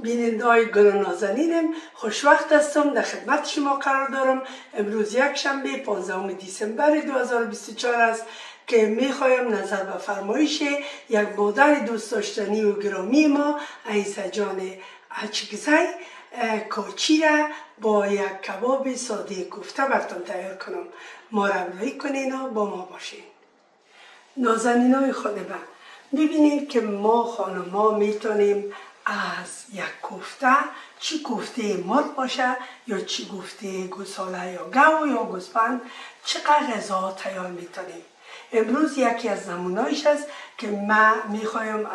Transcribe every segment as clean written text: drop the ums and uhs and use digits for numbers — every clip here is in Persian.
بیننده‌های گل نازنینم، خوشوقت هستم، در خدمت شما قرار دارم. امروز یک شنبه 15 دیسمبر 2024 است که میخوایم نظر به فرمایش یک مادر دوست داشتنی و گرامی ما عیسی جان اچکزی کاچی را با یک کباب ساده کوفته براتون تیار کنم. ما را همراهی کنین و با ما باشین. نازنینای خانم، ببینید که ما خانما میتونیم از یک کوفته، چی کوفته مرغ باشه یا چی کوفته گوساله یا گاو یا گوسفند، چقدر غذا تیار میتونیم. امروز یکی از نمونه‌اش است که ما میخوایم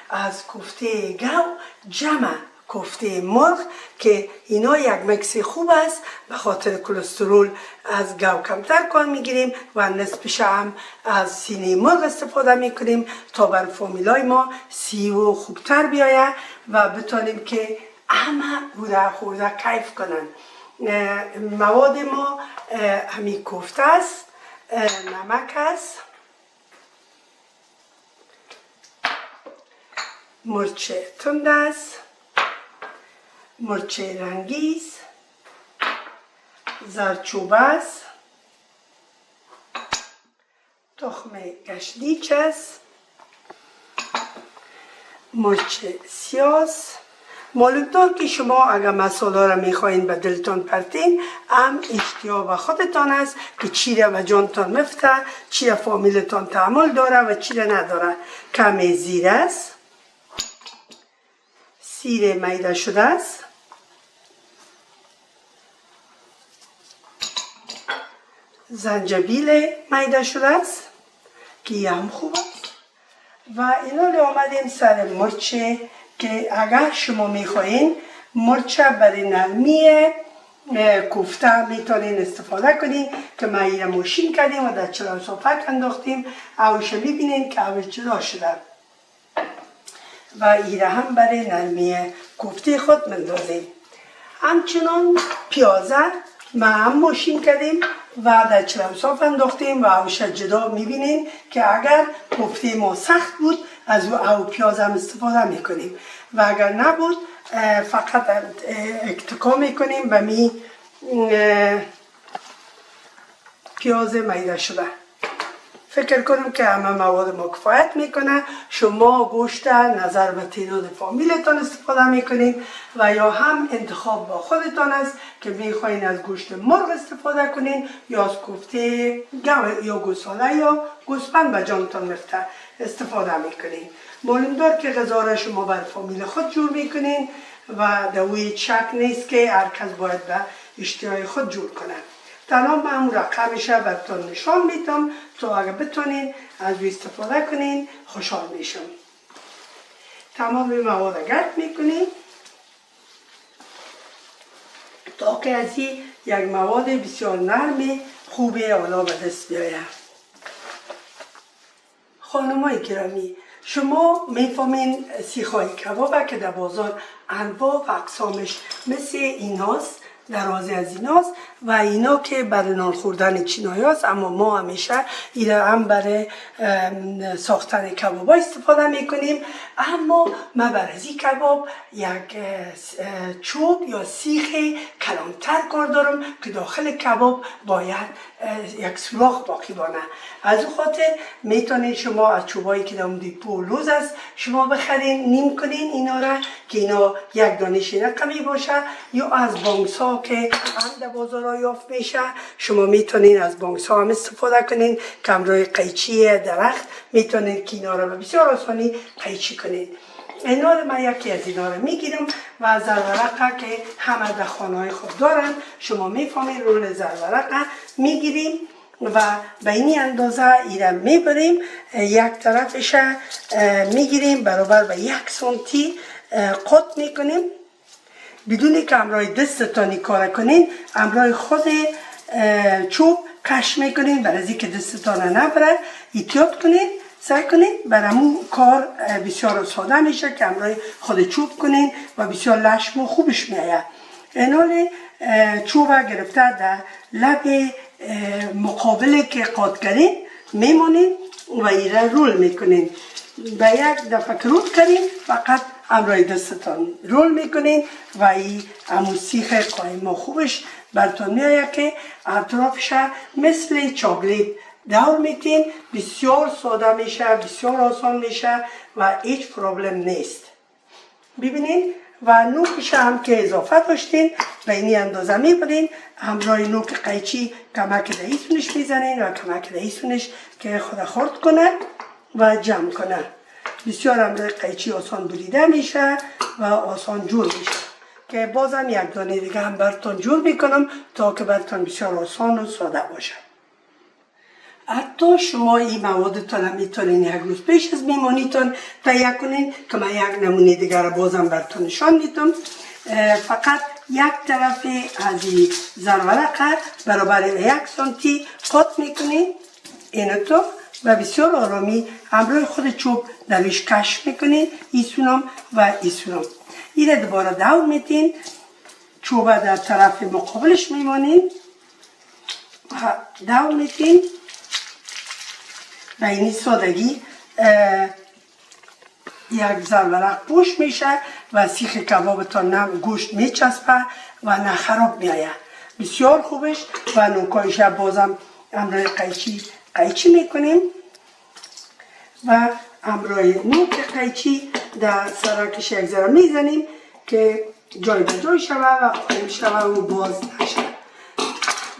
از کوفته گاو جمع کوفته مرغ که اینا یک مکس خوب است، به خاطر کلسترول از گاو کمتر کار میگیریم و نصفش هم از سینه مرغ استفاده میکنیم تا بر فامیلای ما سیو خوبتر بیایه و بتونیم که همه بوده خورده کیف کنن. مواد ما همین کوفته است، نمک است، مرچ تند است، مرچ رنگیز، زردچوبه است، تخم گشنیج است، مرچ سیاس. معلوم دار که شما اگر مساله را میخواین به دلتان پرتین، هم اشتیاق به خودتان است که چی را به جانتان مفته، چی را فامیلتان تعامل داره و چی را نداره. کمی زیره است، سیر میده شده است، زنجبیل میده شده است که هم خوب است و اینا آمدیم سر مرچ که اگر شما میخواین مرچ برای نرمی کوفته میتونین استفاده کنین که ما ایره موشین کردیم و در چراغ صافک انداختیم. اوش میبینین که اوش جدا شده و ایره هم برای نرمی کوفته خود مندازیم. همچنان پیازه ما هم موشین کردیم و در چراغ صاف انداختیم و اوش جدا میبینین که اگر کوفته ما سخت بود از او پیاز هم استفاده میکنیم و اگر نبود فقط اتکا میکنیم به می پیاز میده شده. فکر کنم که همه مواد ما کفایت میکنه. شما گوشت نظر به تعداد فامیلتان استفاده میکنین و یا هم انتخاب با خودتان است که میخواین از گوشت مرغ استفاده کنین یا از کوفته گاو یا گوساله یا گوسفند به جانتان مفته استفاده میکنین. معلوم دار که غذا را شما بر فامیل خود جور میکنین و دوی شک نیست که هر کس باید به اشتهای خود جور کنه. تنها من اون رقمش را براتون نشان میدم تا اگر بتونین از او استفاده کنین خوشحال میشم. تمام مواد گرد میکنین تا که از این یک مواد بسیار نرم خوبه حالا به دست بیاید. خانمای گرامی، شما میفهمین سیخای کباب که در بازار انواع و اقسامش مثل ایناست، درازی از ایناست و اینا که برای نان خوردن چینایی هست، اما ما همیشه اینا هم برای ساختن کباب استفاده میکنیم. اما ما برای این کباب یک چوب یا سیخ کلانتر کار دارم که داخل کباب باید یک سوراخ باقی بانه. از اون خاطر میتونید شما از چوبایی که در دیپو لوز است شما بخرین، نیم کنین اینا را که اینا یک دانش رقمی باشه، یا از بانکس ها که هم در بازار یافت میشه شما میتونین از بانکس ها هم استفاده کنین که همراه قیچی درخت میتونین که اینا را به بسیار آسانی قیچی کنین. اینا رو من یکی از اینا رو میگیرم و از زرورقه که همه در خانه های خود دارن شما میفهمین رول زرورقه میگیریم و به این اندازه ایرم میبریم. یک طرفش میگیریم برابر به 1 سانتی قط میکنیم بدونی که همراه دستتانی کار کنین، همراه خود چوب کش میکنین برای از که دستتان نبره. احتیاط کنین، سعی کنین برامون کار بسیار ساده میشه که همراه خود چوب کنین و بسیار لشم و خوبش میآید. اینال چوب گرفته در لب مقابل که قاط کردین میمونین و ایره رول میکنین. به یک دفعه که رول کردین فقط همراه دستتان رول میکنین و این همون سیخ قایما خوبش براتون میآید که اطرافش مثل چاکلیت دور میتین. بسیار ساده میشه، بسیار آسان میشه و هیچ پرابلم نیست. ببینین و نوکش هم که اضافه داشتین و اینی اندازه میبرین. همراه نوک قیچی کمک دهیتونش میزنین و کمک دهیتونش که خود خورد کنه و جمع کنه. بسیار همراه قیچی آسان بریده میشه و آسان جور میشه که بازم یک دانه دیگه هم براتون جور میکنم تا که براتون بسیار آسان و ساده باشه. حتی شما این موادتان هم میتونین یک روز پیش از میمانیتان تهیه کنین که من یک نمونه دیگر را بازم براتون نشان میدم. فقط یک طرف از این زرورق برابر 1 سانتی قطع میکنین اینطور و بسیار آرامی همراه خود چوب درش کش میکنین ایسونم و ایسونم. این دوباره دور میتین، چوب در طرف مقابلش میمانین دور میتین و اینی سادگی یک زرورق پوش میشه و سیخ کبابتان نه گوشت میچسبه و نه خراب میآید. بسیار خوبش و نوکایش بازم همراه قیچی میکنیم و همراه نوک قیچی در سرکش یک ذره میزنیم که جای به جای شوه و قایم شوه و باز نشه.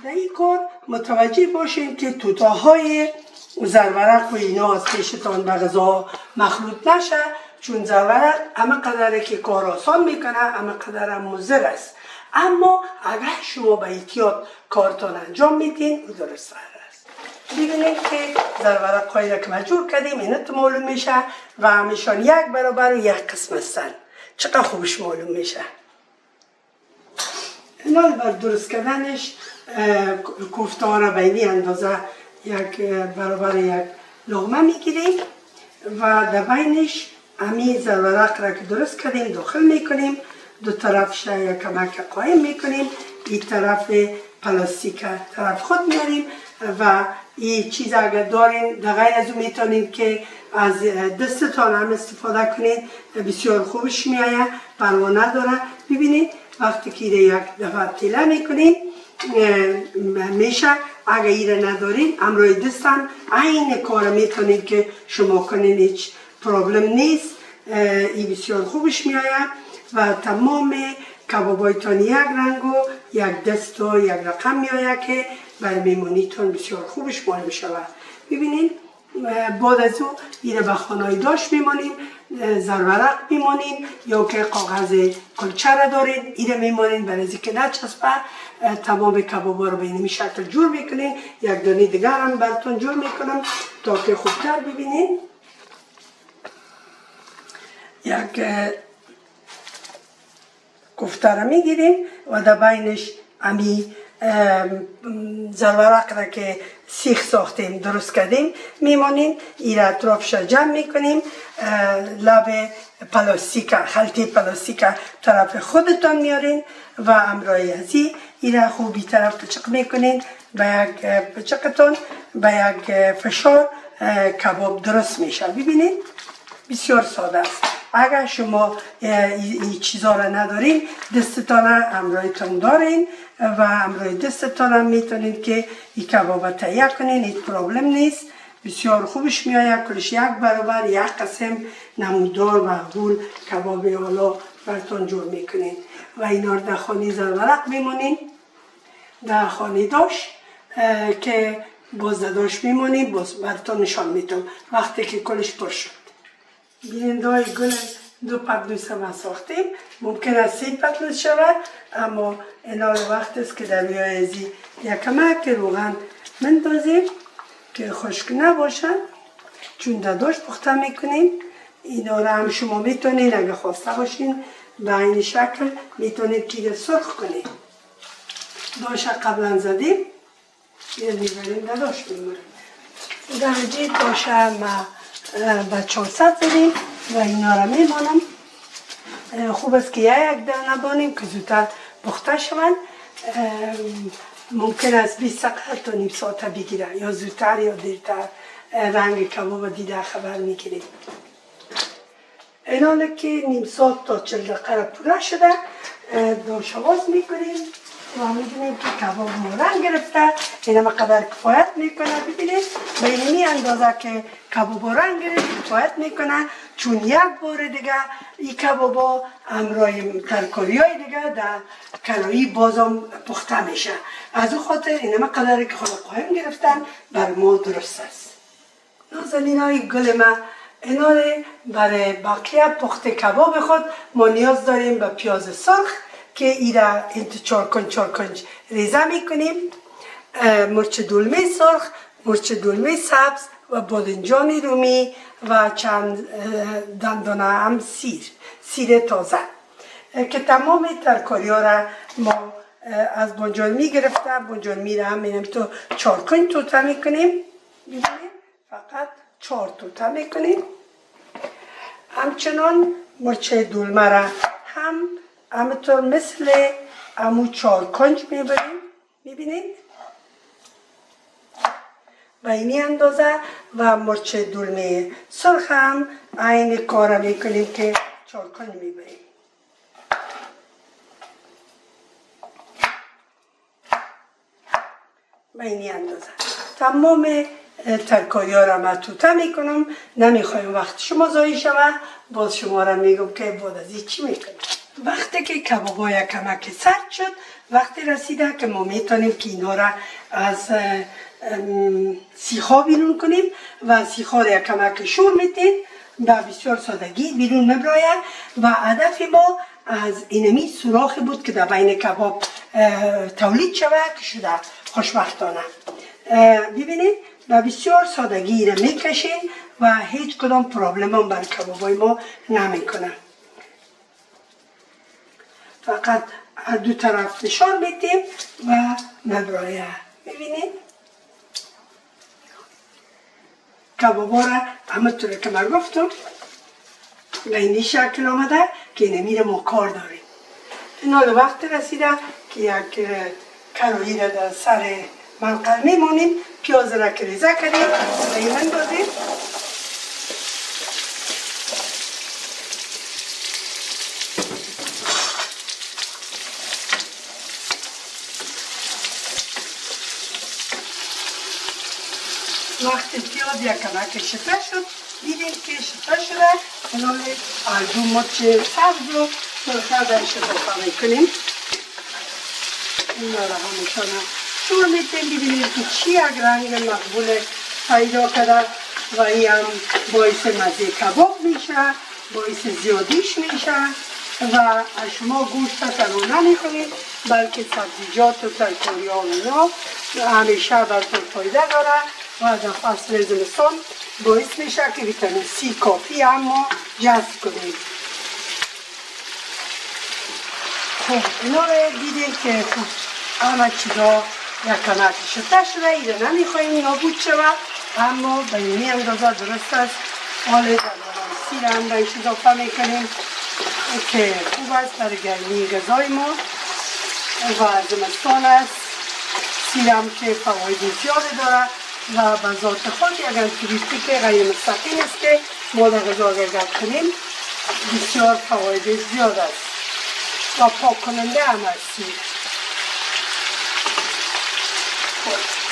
در این کار متوجه باشین که توتاهای زرورق و اینا از پیشتان به غذا مخلوط نشه، چون زرورق همه قدره که کار آسان میکنه همه قدره مضر است. اما اگر شما به احتیاط کارتان انجام میدین درست است. ببینید که زرورق هایی را که ما جور کردیم اینت معلوم میشه و همیشان یک برابر و یک قسم هستن. چقدر خوبش معلوم میشه. اینا بر درست کردنش کوفته ها را به این اندازه یک برابر یک لغمه میگیریم و در بینش امی زرورق را که درست کردیم داخل میکنیم. دو طرفش یک کمک قایم میکنیم. این طرف پلاستیک طرف خود میاریم و این چیز اگر دارین در غیر از اون میتونید که از دستتان هم استفاده کنید. بسیار خوبش میآید، پروانه داره. ببینید وقتی که یک دفعه تیله میکنید میشه. اگر ایره ندارین همراه دستم این کار میتونید که شما کنین، هیچ پرابلم نیست. این بسیار خوبش میآید و تمام کبابایتان یک رنگ و یک دست و یک رقم میآید که برای میمونیتون بسیار خوبش معلوم شود. ببینید بعد از او ایره به خانه داشت میمانیم، زرورق میمانیم یا که کاغذ کلچه را دارید ایره میمانیم برای از که نچسبه. تمام کبابا رو به این شکل جور میکنین. یک دانه دیگر هم براتون جور میکنم تا که خوبتر ببینید. یک کوفته را میگیریم و در بینش امی زرورق را که سیخ ساختیم درست کردیم میمانیم. این را اطرافش جمع میکنیم. لب پلاستیک خلطه پلاستیک طرف خودتان میارین و همراه از این را خوبی طرف پچق میکنین به یک پچقتون به یک فشار کباب درست میشه. ببینید بسیار ساده است. اگر شما این چیزا را ندارین دستتان همراهتان دارین و همراه دستتان هم میتونید که این کباب تهیه کنین، هیچ پرابلم نیست. بسیار خوبش میآید. کلش یک برابر یک قسم نمودار و غول کباب حالا براتون جور میکنین و اینا رو در خانه زرورق میمونین. در خانه داشت که باز داشت میمونین باز براتون نشان میدم وقتی که کلش پر شد. گیرندهای گل 2 پتنوس هم ساختیم. ممکن است 3 پتنوس شود اما اینا وقت است که در بیای ازی یک کمک روغن مندازیم که خشک نباشن چون داداش پخته میکنیم. اینا را هم شما میتونید اگه خواسته باشین به این شکل میتونید که سرخ کنید. داش قبلا زدیم یه میبریم داداش میمونیم. درجه داش ما به 400 زدیم و اینا را میمانم. خوب است که یک دانه بانیم که زودتر پخته شوند. ممکن است 20 دقیقه تا نیم ساعت بگیره یا زودتر یا دیرتر. رنگ کباب دیده خبر میگیریم. ایناله که نیم ساعت تا 40 دقیقه پوره شده دوشواز میکنیم و میبینیم که کباب ما رنگ گرفته. این همه قدر کفایت میکنه. ببینید به اینمی اندازه که کباب رنگ گرفت کفایت میکنه، چون یک بار دیگه این کبابا همراه ترکاری های دیگه در کلایی بازم پخته میشه. از او خاطر این همه قدر که خود قایم گرفتن بر ما درست است. نازنین های گل ما، اینا برای بقیه پخت کباب خود ما نیاز داریم به پیاز سرخ که ایره انت چار کنج ریزه میکنیم، مرچ دلمه سرخ، مرچ دلمه سبز و بادنجان رومی و چند دندانه هم سیر تازه که تمام ترکاری ها را ما از بنجان گرفته. بنجان را هم تو 4 کنج توته میکنیم. ببینید فقط 4 توته میکنیم. همچنان مرچ دلمه را هم همینطور مثل امو 4 کنج میبریم. میبینید به اینی اندازه و مرچ دلمه سرخ هم این کار میکنیم که 4 کنج میبریم. به اینی اندازه تمام ترکاری ها را من توته میکنم. نمیخوایم وقت شما ضایع شود. باز شما را میگم که بعد از این چی میکنیم. وقتی که کباب های کمک سرد شد، وقتی رسیده که ما میتونیم که اینا را از سیخا بیرون کنیم و سیخا را کمک شور میتین به بسیار سادگی بیرون مبراید و هدف ما از اینمی سوراخی بود که در بین کباب تولید شود که شده خوشبختانه. ببینید و بسیار سادگی را میکشین و هیچ کدام پرابلم هم بر کبابای ما نمیکنه. فقط دو طرف فشار میدیم و مبرایه. ببینید کبابا را همونطور که من گفتم به این شکل آمده که اینمی را ما کار داریم. اینا وقت رسیده که یک کلایی را در سر منقل میمونیم. پیاز را که ریزه کردیم به این اندازه وقتی پیاز یک کمک شته شد دیدیم که شته شده. اینال دو مرچ سبز و سرخه درش اضافه میکنیم. اینا را همشان شور میتیم. ببینید که چی یک رنگ مقبول پیدا کرده و این هم باعث مزه کباب میشه، باعث زیادیش میشه و شما گوشت تنها نمیکنید بلکه سبزیجات و ترکاری ها اینا همیشه براتون فایده داره و در فصل زمستان باعث میشه که ویتامین سی کافی اما جذب کنید. خب اینا رو دیدیم که همه چیزا یک کمک شده شده. ایره نمیخوایم نابود شود اما به اینی اندازه درست است. حال سی را هم بهش اضافه میکنیم که خوب است برای گرمی غذای ما و زمستان است. سیر هم که فواید زیادی داره و به ذات خود یک آنتیبیوتیک غیر مستقیم است که ما در غذا گرد کنیم بسیار فواید زیاد است و پاک کننده هم است.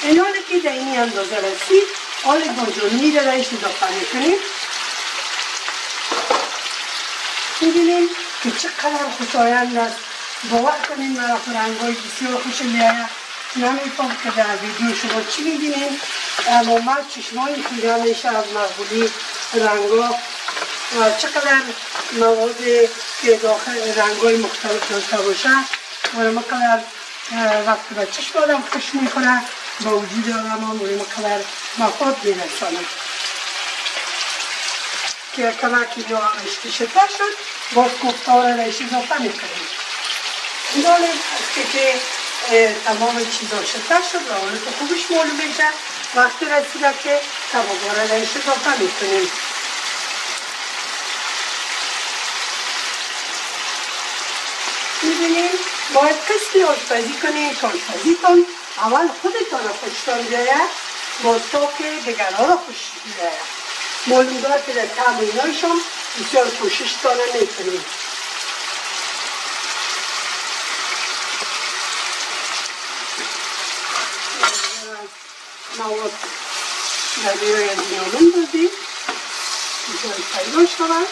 اینا که در این اندازه رسید حال بنجانی را رایش اضافه میکنیم. میبینیم که چقدر خوشایند است. باور کنیم مرا رنگای بسیار خوش میآید. نمیفهم که در ویدیو شما چی میبینیم اما من چشمای خیره میشه از مقبولی رنگا و چقدر مواد که داخل رنگای مختلف داشته باشه و مقدر وقتی به چشم آدم خوش میکنه با وجود آدم هم مقدر مفاد میرسانه که کمک اینو همشتی شده شد. باز کوفتار رایش اضافه میکنیم. اینا که تمام چیزا شده شد و حالت خوبش معلوم میشه. وقتی رسیده که کبابا را رایش اضافه میکنیم. میبینیم باید قسمی آشپزی کنیم که آشپزیتون اول خودتان را خوشتان بیاید باز تا که دیگرها را خوش بیاید. معلوم دار که در طعم اینایشان بسیار کوشش داره میکنیم. مواد در بیرای از میامون دادیم بسیار پیدا شود.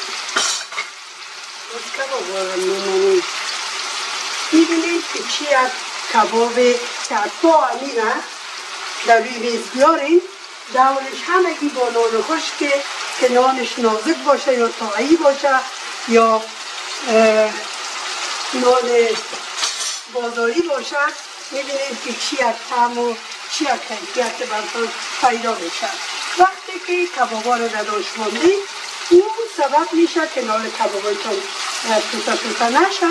از کباب وارم میمونیم. میبینید که چی از کباب که با امینه در روی میز بیاریم، دورش همگی با نان خشک که نانش نازک باشه یا طلایی باشه یا نان بازاری باشه. میبینید که چی از طعم و چی از کیفیت براتون پیدا میشه. وقتی که کبابا رو نداشت ماندید، اون سبب میشه که نان کبابتون توتا توتا نشه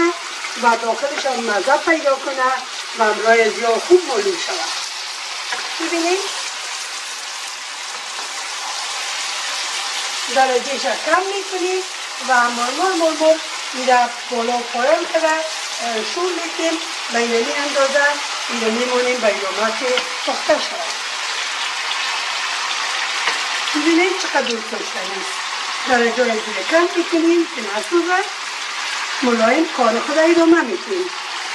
و داخلش هم مزه پیدا کنه و امرای زیاد خوب معلوم شود. ببینید درجهش کم میکنیم و مرمور میره بالا پایان کرده شور میکنیم به اینمی اندازه اینو میمونیم به ایامت پخته شود. ببینید چقدر دوست داشتنیست. درجه های دیگه کم میکنیم که نسوزه، ملایم کار خود ادامه میکنیم.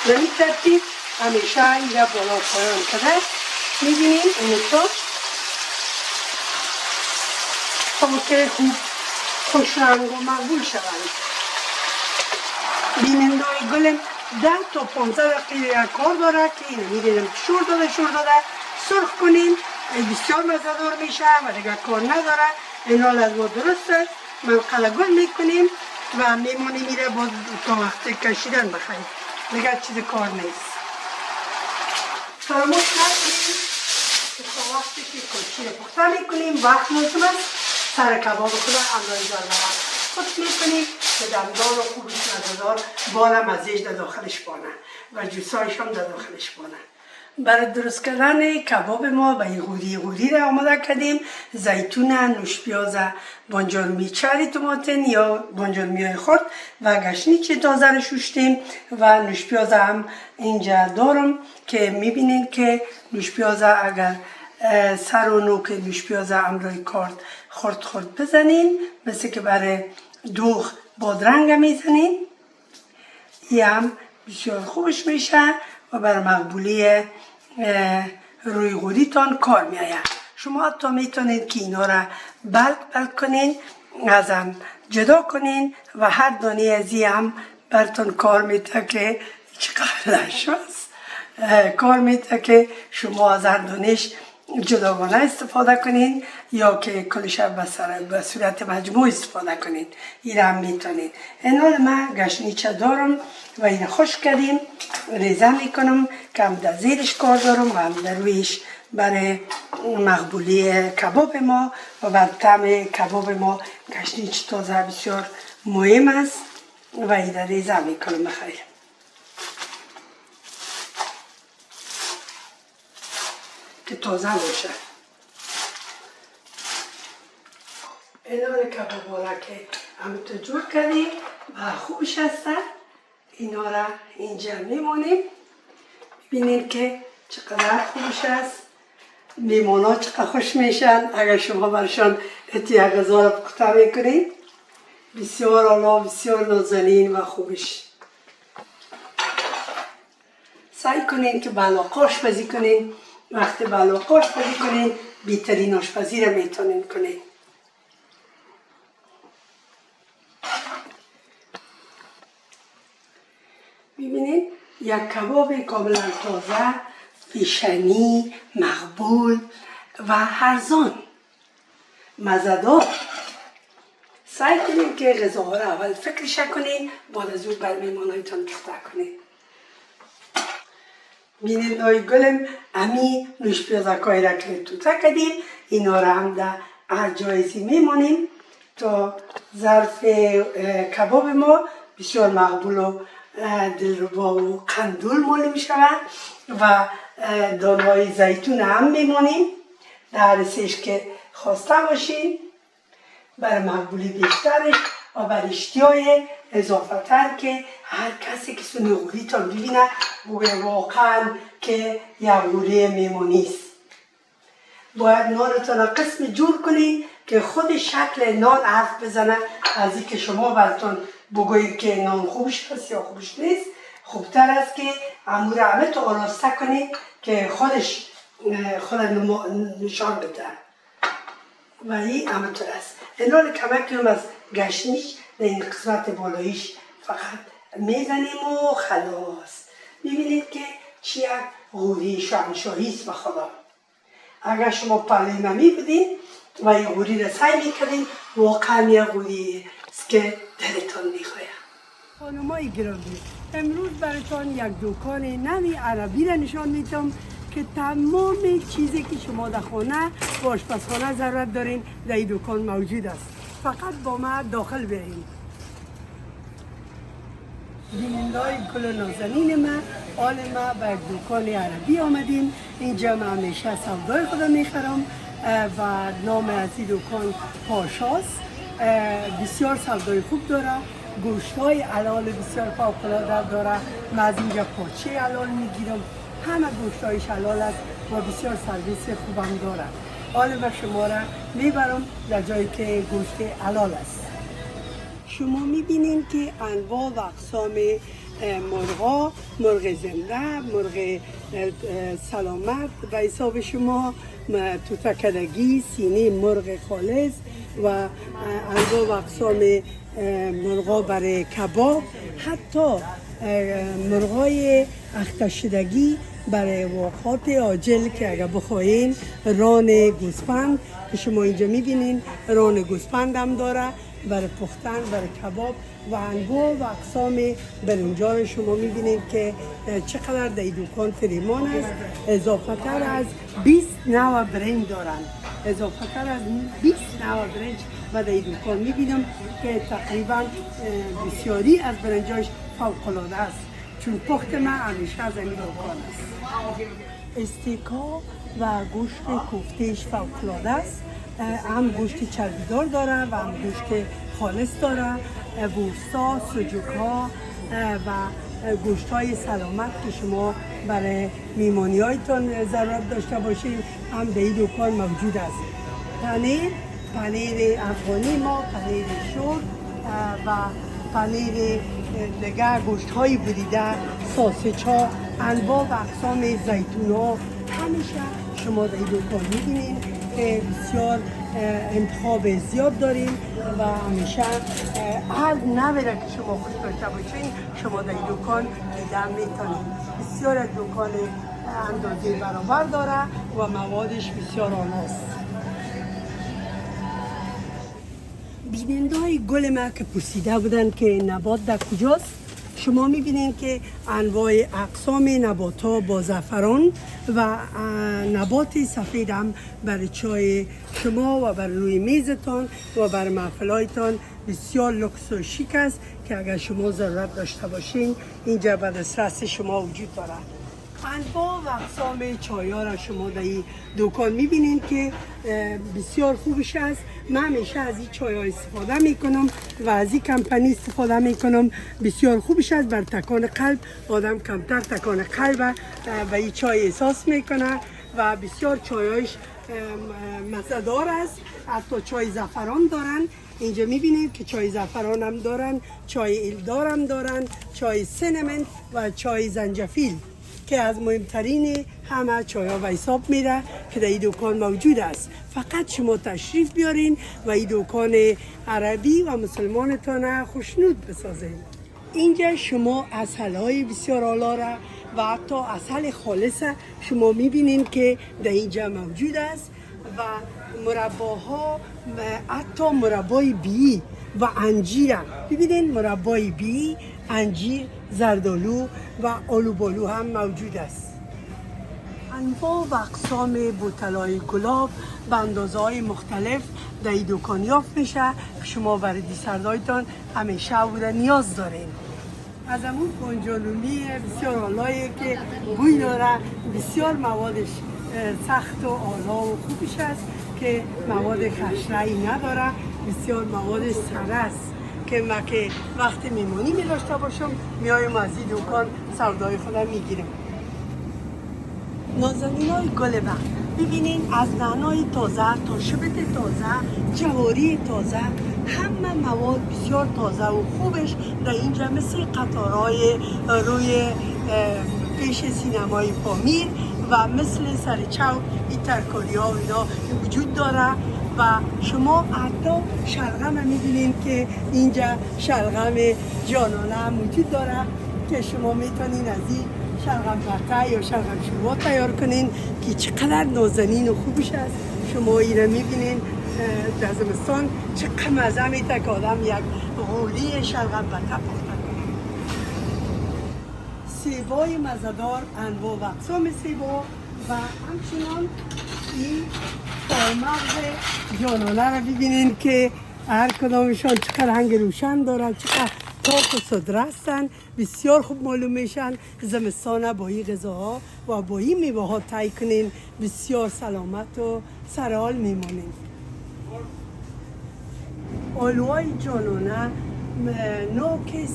نمی ترتیب همیشه اینجا بالا پایان کرده. میبینید اونو تا که خوب خوش رنگ و مقبول شوند. بینندای گلم 10 تا 15 دقیقه کار داره که اینو میبینیم شور داده سرخ کنیم بسیار مزه‌دار میشه و دیگه کار نداره. این حال از ما درسته. منقل گل میکنیم و میمونی میره باز تا وقت کشیدن بخواهیم دیگه چیز کار نیست. فراموش نکنیم که تا وقتی که کلچی رو پخته میکنیم وقت لازم است سر کباب خود اندازه دارم خود میکنیم که دمدار و خوبش مزه‌دار بالا مزهش در داخلش بانه و جوسایش هم در داخلش بانه. برای درست کردن کباب ما به غوری را آماده کردیم. زیتون، نوش پیاز، بانجان چری توماتن یا بانجان خرد و گشنیج تازه رو شوشتیم و نوش پیاز هم اینجا دارم که میبینید که نوش پیاز اگر سر و نوک نوش پیاز امروی کارد خرد بزنین مثل که برای دوغ بادرنگ میزنین، این هم بسیار خوبش میشه و برای مقبولی روی غوریتان کار میآید. شما حتی میتونید که اینا را بلک کنین، از هم جدا کنین و هر دانه از این هم براتون کار میده که چقدر لشوست کار میده که شما از هر دانش جداگانه استفاده کنین یا که کلش به صورت مجموع استفاده کنین. این هم میتونین. این حال من گشنیچه دارم و این خوش کردیم ریزه میکنم که هم در زیرش کار دارم و هم در رویش برای مقبولی کباب ما و بر طعم کباب ما گشنیچ تازه بسیار مهم است و این ریزه میکنم بخیر. که تازه باشه. اینا رو کباب را که همونطور جور کردیم و خوبش هستن. اینا را اینجا میمونیم. ببینید که چقدر خوبش است. میمون ها چقدر خوش میشن اگر شما برشان اتی غذا را پخته میکنید. بسیار عالی، بسیار نازنین و خوبش. سعی کنین که بلاق آشپزی کنین. وقتی بلاق آشپزی کنین بهترین آشپزی را میتونین کنین. ببینید یک کباب کاملا تازه، فیشنی، مقبول و ارزان، مزه‌دار. سعی کنین که غذاها را اول فکرش کنین بعد از اون بر میهمانایتان پخته کنین. بینندای گلم امی نوش پیازکای را که توته کردیم اینا را هم در هر جایزی میمانیم تا ظرف کباب ما بسیار مقبول و دلربا و قندول معلوم شود و دانه‌های زیتون هم میمانیم در رسش که خواسته باشین برای مقبولی بیشترش و بر اشتیای اضافه تر که هر کسی که سونی غوری تا ببینه بگه واقعا که یک غوری میمونی است. باید نانتان قسم جور کنین که خود شکل نان حرف بزنه از این که شما براتون بگویید که نان خوبش هست یا خوبش نیست. خوبتر است که امور همه تو آراسته کنید که خودش خود نشان بده و این همینطور است. این رو کمک کنم از گشنیش در این قسمت بالاییش فقط میزنیم و خلاص. میبینید که چی یک غوری شاهنشاهی است به خدا. اگر شما پارلمانی بودین و این غوری را سعی میکردین واقعا یک غوری است که دلتان میخواید. خانمای گرامی، امروز براتون یک دکان نوی عربی را نشان میدم که تمام چیزی که شما در خانه و آشپزخانه ضرورت دارین در این دکان موجود است. فقط با ما داخل برین. بیننده‌های گل نازنین ما، حال ما به دکان عربی آمدیم. اینجا من همیشه سودای خودم میخرم و نام از این دکان پاشاست. بسیار سودای خوب داره، گوشت‌های حلال بسیار فوق‌العاده داره. من از اینجا پاچه حلال میگیرم، همه گوشت‌هایش حلال است و بسیار سرویس خوبم داره. حالا من شما را میبرم در جایی که گوشت حلال است. شما میبینید که انواع و اقسام مرغا، مرغ زنده، مرغ سلامت و حساب شما، توتکدگی، سینه مرغ خالص و انواع و اقسام مرغا برای کباب، حتی مرغای اختشدگی برای وقات عاجل که اگر بخواین، ران گوسفند که شما اینجا میبینین ران گوسفند هم داره برای پختن، برای کباب و انواع و اقسام برنجال شما میبینید که چقدر در دکان فریمان است. اضافه تر از 20 نوع برنج دارن، اضافه تر از 20 نوع برنج و در دکان میبینم که تقریبا بسیاری از برنجاش فوق‌العاده است، چون پخت من همیشه از این دکان است. استیکا و گوشت کوفتهش فوق‌العاده است، هم گوشت چربیدار داره و هم گوشت خالص داره، بورسا، سجوک‌ها و گوشت‌های سلامت که شما برای میمانی‌هایتان ضرورت داشته باشید هم در این دکان موجود است. پنیر افغانی ما، پنیر شور و پنیر دیگر، گوشت‌های بریده، ساسج‌ها، انواع و اقسام زیتون‌ها همیشه شما در این دکان می‌بینید. بسیار انتخاب زیاد داریم و همیشه هر نوعی که شما خوش داشته باشین شما در این دکان دیدن میتونید. بسیار از دکان اندازه برابر داره و موادش بسیار عالی است. بیننده‌های گل ما که پرسیده بودن که نبات در کجاست، شما میبینید که انواع اقسام نبات‌ها با زعفران و نبات سفید هم برای چای شما و بر روی میزتان و بر محفل‌هایتان بسیار لوکس و شیک است که اگر شما ضرورت داشته باشین اینجا به دسترس شما وجود دارد. انواع و اقسام چای‌ها را شما در این دکان می‌بینید که بسیار خوبش است. من همیشه از این چای‌ها استفاده می‌کنم و از این کمپانی استفاده می‌کنم. بسیار خوبش است بر تکان قلب، آدم کمتر تکان قلب و این چای احساس می‌کنه و بسیار چای‌هایش مزه‌دار است. حتی چای زعفران دارن، اینجا می‌بینید که چای زعفران هم دارن، چای ایلدار هم دارن، چای سینمن و چای زنجفیل که از مهمترین همه چای‌ها و حساب میره که در این دکان موجود است. فقط شما تشریف بیارین و این دکان عربی و مسلمانتان خوشنود بسازین. اینجا شما عسل‌های بسیار اعلی را و حتی عسل خالص شما میبینین که در اینجا موجود است و مرباها و حتی مربای بی و انجیر. ببینید مربای بی، انجیر، زردالو و آلوبالو هم موجود است. انواع و اقسام بوتل‌های گلاب به اندازه‌های مختلف در این دکان یافت میشه. شما برای دیسردایتان همیشه او را نیاز دارین. از همون کنجالولی بسیار آلایه که بوی داره، بسیار موادش سخت و آلا و خوبش است که مواد خشنه‌ای نداره، بسیار موادش سره است که من که وقتی میمونی می داشته باشم میایم از این دکان سودای خودم میگیرم. نازنینای گل من، ببینین از نعنای تازه تا شبت تازه، جواری تازه، همه مواد بسیار تازه و خوبش در اینجا مثل قطارهای روی پیش سینمای پامیر و مثل سر چوک این ترکاری ها و اینا وجود داره و شما حتی شلغم هم میبینین که اینجا شلغم جانانه هم وجود داره که شما میتونین از این شلغم پرته یا شلغم شوربا تیار کنین که چقدر نازنین و خوبش است. شما این رو میبینین در زمستان چقدر مزه میده که آدم یک غولی شلغم پرته پخته کنه. سیبای مزه‌دار انواع و اقسام سیبا و همچنان این پایمغز جانانه رو ببینین که هر کدامشان چقدر رنگ روشن دارن، چقدر پاک و صدره هستن، بسیار خوب معلوم میشن. زمستان با این غذاها و با این میوه ها تای کنین بسیار سلامت و سرحال میمونین. آلوهای جانانه نوک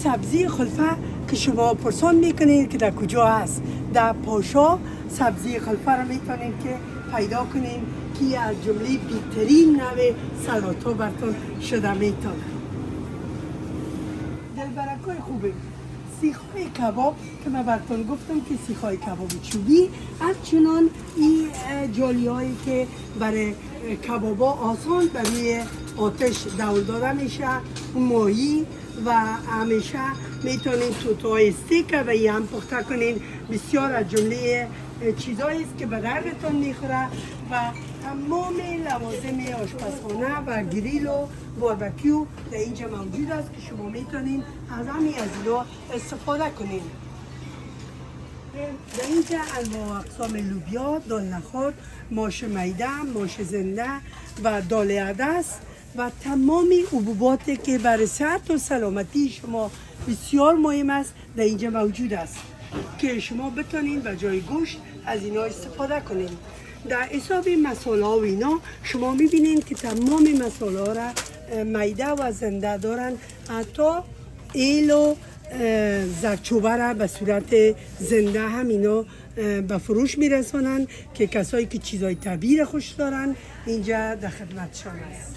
سبزی خلفه که شما پرسان میکنید که در کجا هست. در پاشا سبزی خلفه رو میتونید که پیدا کنین که از جمله بهترین نوع سلات‌ها براتون شده میتونه. دلبرکای خوبه سیخ‌های کباب که من براتون گفتم که سیخ‌های کباب چوبی، همچنان این جالی‌هایی که برای کبابا آسان برای آتش دور داده میشه، ماهی و همیشه میتونین توتای استیک و یه هم پخته کنین. بسیار از جمله چیزایی است که به دردتون میخوره و تمام لوازم آشپزخانه و گریل و باربکیو در اینجا موجود است که شما میتونین از همین از اینا استفاده کنین. در اینجا انواع و اقسام لوبیا، دال نخود، ماش میده، ماش زنده و دال عدس و تمامی حبوباتی که برای صحت و سلامتی شما بسیار مهم است در اینجا موجود است که شما بتونین به جای گوشت از اینا استفاده کنین. در حساب مساله و اینا شما میبینین که تمام مساله ها را میده و زنده دارن، حتی ایل و زردچوبه را به صورت زنده هم اینا به فروش میرسانن که کسایی که چیزای طبیعی خوش دارن اینجا در خدمتشان است.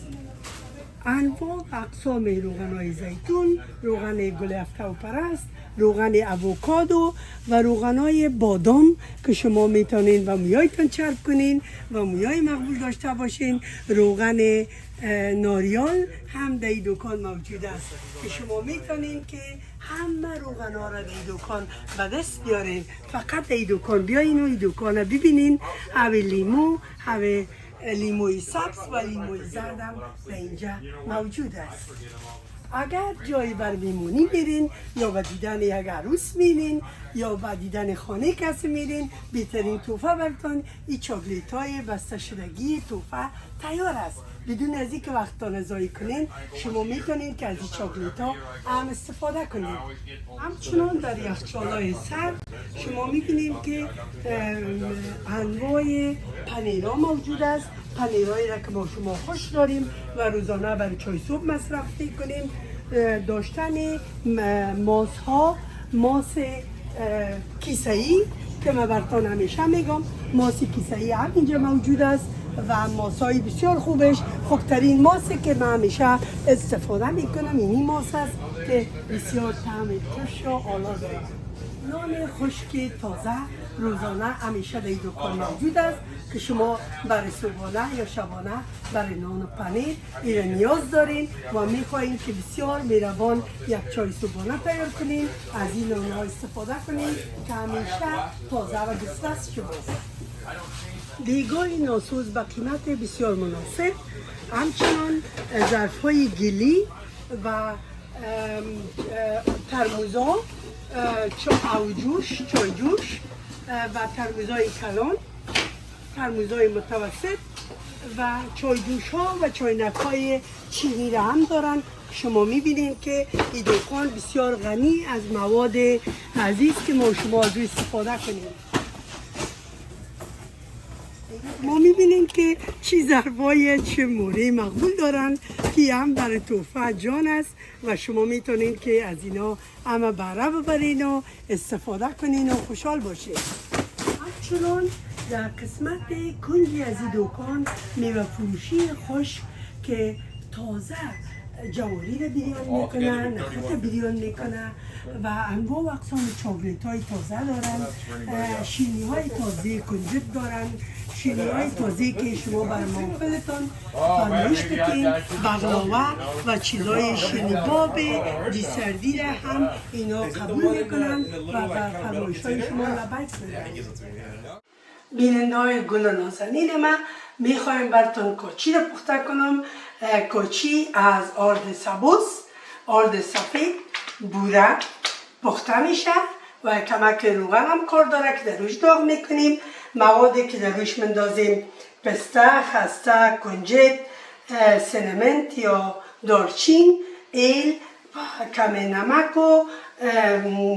انواع و اقسام روغن‌های زیتون، روغن گل هفته و پرست، روغن اووکادو و روغن‌های بادام که شما میتونین و مویایتون چرب کنین و مویای مقبول داشته باشین. روغن ناریال هم در این دکان موجود است که شما میتونین که همه روغن‌ها را در این دکان به دست بیارین. فقط در این دکان بیاین و این دکان را ببینین. هوی لیمو، هوی لیموی سبز و لیموی زرد هم در اینجا موجود است. اگر جایی بر میمونی میرین یا به دیدن یک عروس میرین یا به دیدن خانه کسی میرین، بهترین تحفه براتون این چاکلیت های بسته شدگی تحفه تیار است. بدون از اینکه وقتتان ضایع کنین شما میتونین که از این چاکلیت ها هم استفاده کنین. همچنان در یخچال های سرد شما میبینید که انواع پنیرها موجود است. پنیرهایی را که ما شما خوش داریم و روزانه برای چای صبح مصرف میکنیم. داشتن ماس ها، ماس کیسه‌ای که من براتون همیشه میگم ماس کیسه‌ای هم اینجا موجود است و ماسای بسیار خوبش. خوبترین ماسی که من همیشه استفاده میکنم این ماس است که بسیار طعم خوش و آلا داره. نان خشک تازه روزانه همیشه در این دکان موجود است که شما برای صبحانه یا شبانه برای نان و پنیر این نیاز دارین و میخواین که بسیار مهربان یک چای صبحانه تیار کنین. از این نان ها استفاده کنین که همیشه تازه و دسترس شماست. دیگای ناسوز به قیمت بسیار مناسب، همچنان ظرف‌های گلی و ترموزها، چای جوش و ترموزهای کلان، ترموزهای متوسط و چای جوش ها و چاینک های چینی را هم دارن. شما میبینید که این دکان بسیار غنی از مواد عزیز که ما شما از روی استفاده کنیم. ما میبینیم که چی ظرفای چه موره مقبول دارن که هم برای توفه جان است و شما میتونین که از اینا همه بهره ببرین و استفاده کنین و خوشحال باشین. همچنان در قسمت کنجی از این دکان میوه فروشی خوش که تازه جواری رو بریان میکنن، نخت بریان میکنن و انواع و اقسام چاکلیت های تازه دارن، شیرینی های تازه کنجد دارن، شیرینی های تازه که شما بر محفلتان فرمایش بکنین، بغلاوه و چیزای شیرینی باب دیسردی را هم اینا قبول میکنن و بر فرمایش های شما لبیک میگن. بیننده های گل نازنین ما میخوایم براتون کوچی رو پخته کنم. کوچی از آرد سبوس، آرد سفید، بوره پخته میشه و کمک روغن هم کار داره که در روش داغ میکنیم. موادی که در روش مندازیم پسته، خسته، کنجد، سینمنت یا دارچین، ایل و کم نمک و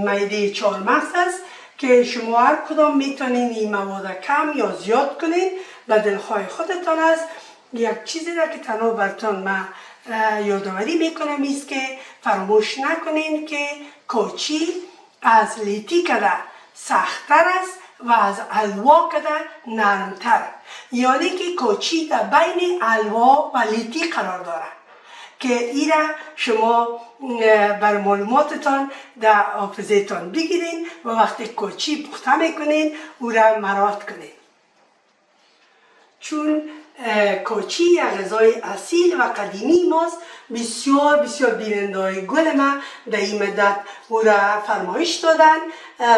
میده چهارمغز است که شما هر کدام میتونین این مواد کم یا زیاد کنین به دلخواه خودتان است. یک چیزی را که تنها براتون من یادآوری میکنم است که فراموش نکنین که کوچی از لیتی کده سخت‌تر است و از حلوا کده نرمتر، یعنی که کوچی در بین حلوا و لیتی قرار دارد که این را شما بر معلوماتتان در حافظه‌تان بگیرین و وقتی کوچی پخته میکنین او را مراعات کنین. چون کوچی یک غذای اصیل و قدیمی ماست، بسیار بسیار بیننده‌های گل ما در این مدت او را فرمایش دادن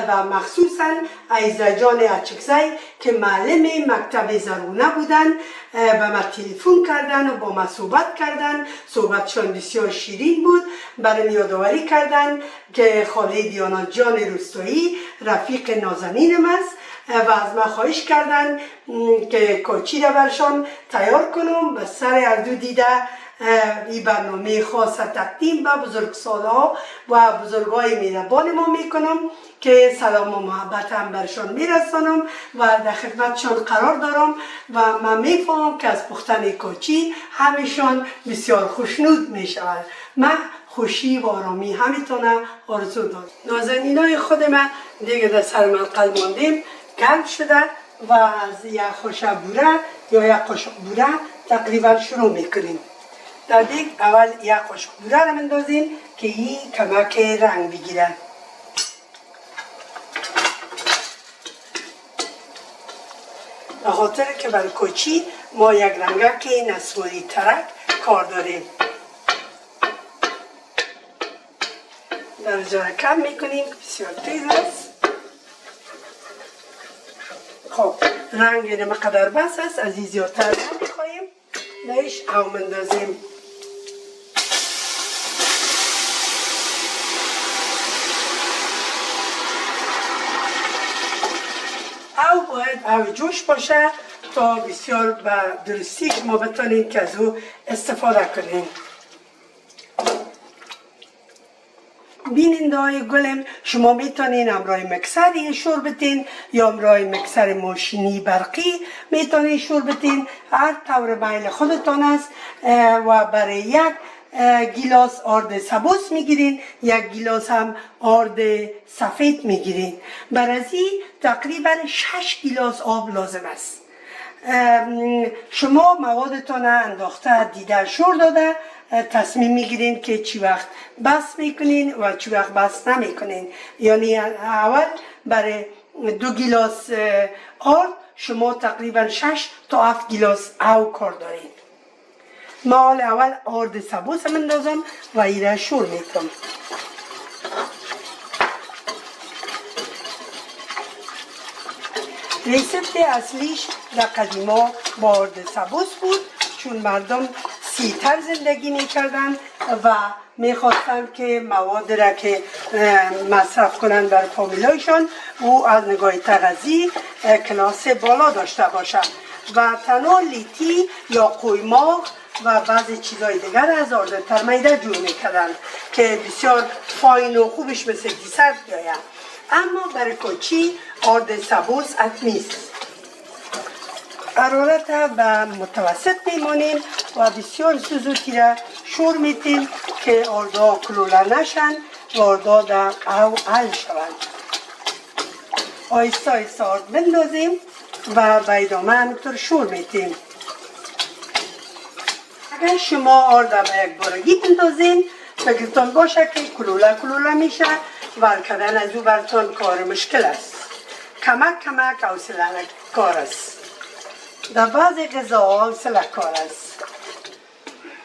و مخصوصا عیزه جان اچکزی که معلم مکتب زرونه بودن به ما تلفن کردن و با ما صحبت کردن. صحبتشان بسیار شیرین بود. برام یادآوری کردن که خاله دیانا جان روستایی رفیق نازنینم است و از من خواهش کردن که کوچی را برشان تیار کنم. به سر اردو دیده این برنامه خاص تقدیم به بزرگسالها و بزرگای مهربان ما میکنم که سلام و محبت هم برشان میرسانم و در خدمتشان قرار دارم و من میفهمم که از پختن کوچی همیشان بسیار خوشنود میشود. من خوشی و آرامی همیتونه آرزو دارم. نازنینای خود من دیگه در سر من قلب ماندیم گرم شده و از یک قاشق بوره یا یک قاشق بوره تقریبا شروع میکنیم. در دیگ اول یک قاشق بوره را مندازیم که این کمک رنگ بگیره. به خاطر که برای کوچی ما یک رنگک نسواری ترک کار داریم. درجه را کم میکنیم که بسیار تیز است. خب رنگ نمه قدر بس است، از این زیادتر نمیخواهیم. نهیش او مندازیم. او باید او جوش باشه تا بسیار به درستی ما بتانیم که از او استفاده کنیم. بیننده های گلم شما میتونین همراه مکسر این شور بتین یا همراه مکسر ماشینی برقی میتونین شور بتین، هر طور میل خودتان است و برای یک گیلاس آرد سبوس میگیرین، یک گیلاس هم آرد سفید میگیرین. برای این تقریبا 6 گیلاس آب لازم است. شما موادتان انداخته دیده شور داده تصمیم میگیرین که چی وقت بس میکنین و چی وقت بس نمیکنین. یعنی اول برای 2 گیلاس آرد شما تقریبا 6 تا 7 گیلاس او کار دارین. ما اول آرد سبوس هم اندازم و ایره شور میکنم. ریسپت اصلیش در قدیما با آرد سبوس بود، چون مردم سیرتر زندگی میکردن و میخواستن که مواد را که مصرف کنن بر فامیلایشان او از نگاه تغذی کلاس بالا داشته باشن و تنها لیتی یا قویماغ و بعضی چیزهای دیگر از آرد ترمیده جور میکردن که بسیار فاین و خوبش مثل دیسرت بیاید. اما برای کوچی آرد سبوس حتمی است. حرارت به متوسط میمانیم و بسیار زودی را شور میتیم که آردا کلوله نشن و آردا در او حل شوند. آیسته آیسته آرد بندازیم و به ادامه همینطور شور میتیم. اگر شما آرد به یک بارگی بندازین فکرتان باشه که کلوله میشه ول کردن از او برتان کار مشکل است. کمک حوصله کار است. در بعضی غذاها حوصله کار است.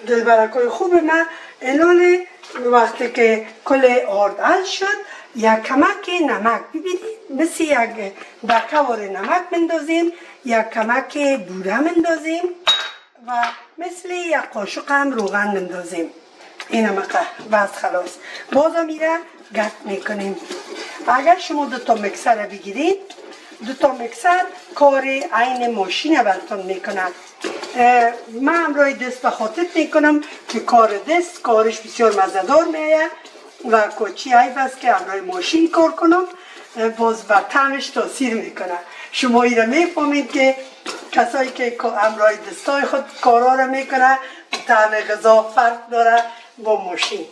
دلبرکای خوب من اینال وقتی که کل آرد حل شد یک کمک نمک ببینید مثل یک دکه‌وار نمک بندازیم، یک کمک بوره بندازیم و مثل یک قاشق هم روغن بندازیم. این نمکه بس خلاص. بازم میره گرد میکنیم. اگر شما دوتا مکسر بگیرید دوتا مکسر کار عین ماشین براتون میکنه. من همراه دست به خاطر میکنم که کار دست کارش بسیار مزه‌دار میآید و کوچی حیف است که همراه ماشین کار کنم باز بر طعمش تاثیر میکنه. شما ایره میفهمید که کسایی که همراه دستای خود کارا را میکنه طعم غذا فرق داره با ماشین.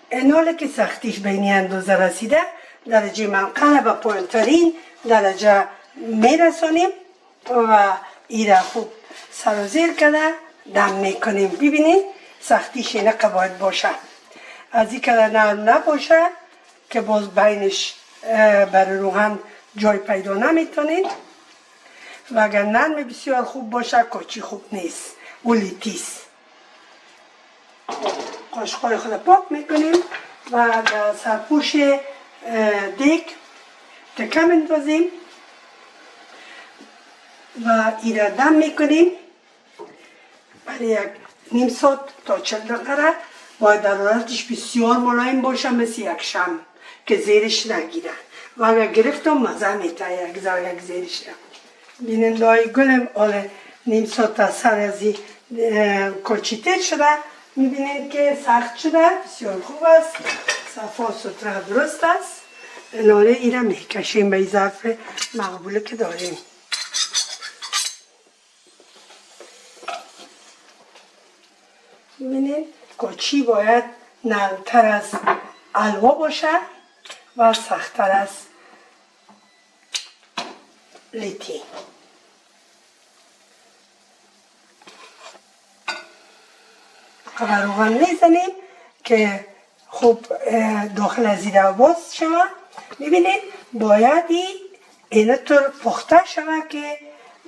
این حاله که سختیش بینی اندازه رسیده درجه منقل به پایین‌ترین درجه میرسانیم و ایره خوب سر و زیر کرده دم میکنیم. ببینید سختیش اینه که باید باشه، از این که نرم نباشه که باز بینش برای روغن جای پیدا نمیتونید و اگر نرم بسیار خوب باشه کوچی خوب نیست و لیتیست. قاشقای خود پاک میکنیم و در سرپوش دیگ تکه میندازیم و ایره دم میکنیم برای یک نیم ساعت تا 40 دقیقه. باید حرارتش بسیار ملایم باشه مثل یک شمع که زیرش نگیره و اگر گرفتم مزه میته یک زیرش. بیننده های گلم آل نیم ساعت تا سر ازی کلچیتر شده. میبینید که سخت شده بسیار خوب است، صفا سطره درست است. ناره ایره میکشیم به این ظرف مقبوله که داریم. ببینید کوچی باید نرمتر از حلوا باشه و سختتر از لیتی. روغن میزنیم که خوب داخل از ایره باز شود. ببینید باید اینه طور پخته شود که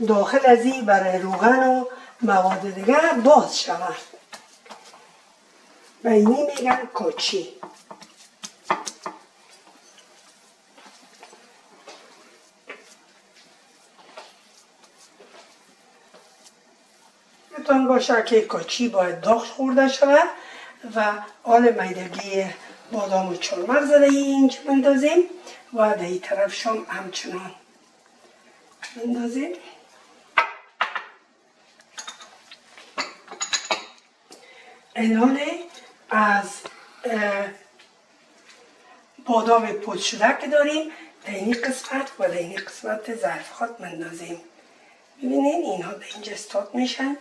داخل از این برای روغن و مواد دیگه باز شود. و اینی میگن کوچی. یادتان باشه که کوچی باید داغ خورده شود و آل میدگی بادام و چهارمغز را اینجا بندازیم و در این طرف هم همچنان بندازیم. این حاله از بادام پوچ شده که داریم در این قسمت و در این قسمت ظرف خود بندازیم. ببینید اینها به اینجا استاد میشن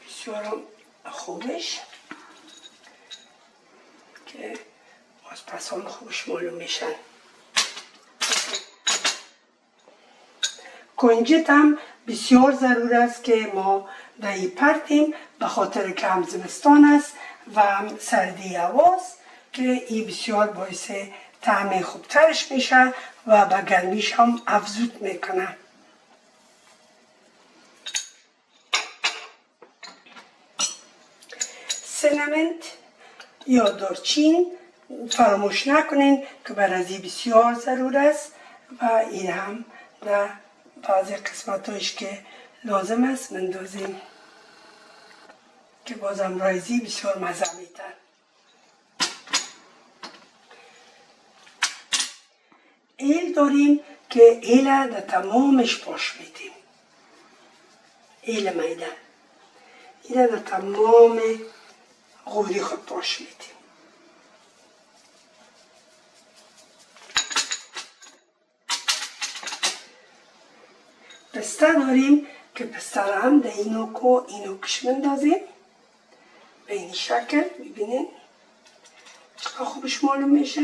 بسیار خوبش که باز پسان خوبش معلوم میشن. کنجد هم بسیار ضرور است که ما در این پرتیم به خاطر که هم زمستان است و هم سردی هواست که این بسیار باعث طعم خوبترش میشه و به گرمیش هم افزود میکنه. سینامنت یا دارچین فراموش نکنین که برای بسیار ضرور است و این هم در بعضی قسمتایش که لازم است بندازیم که بازم رایزی بسیار مزه میده. ایل داریم که ایل در تمامش پاش میدیم. ایل میده ایل در تمام غوری خود پاش میدیم. پسته داریم که پسته را هم در این نوک و این نوکش مندازیم به این شکل. ببینید چقدر خوبش معلوم میشه.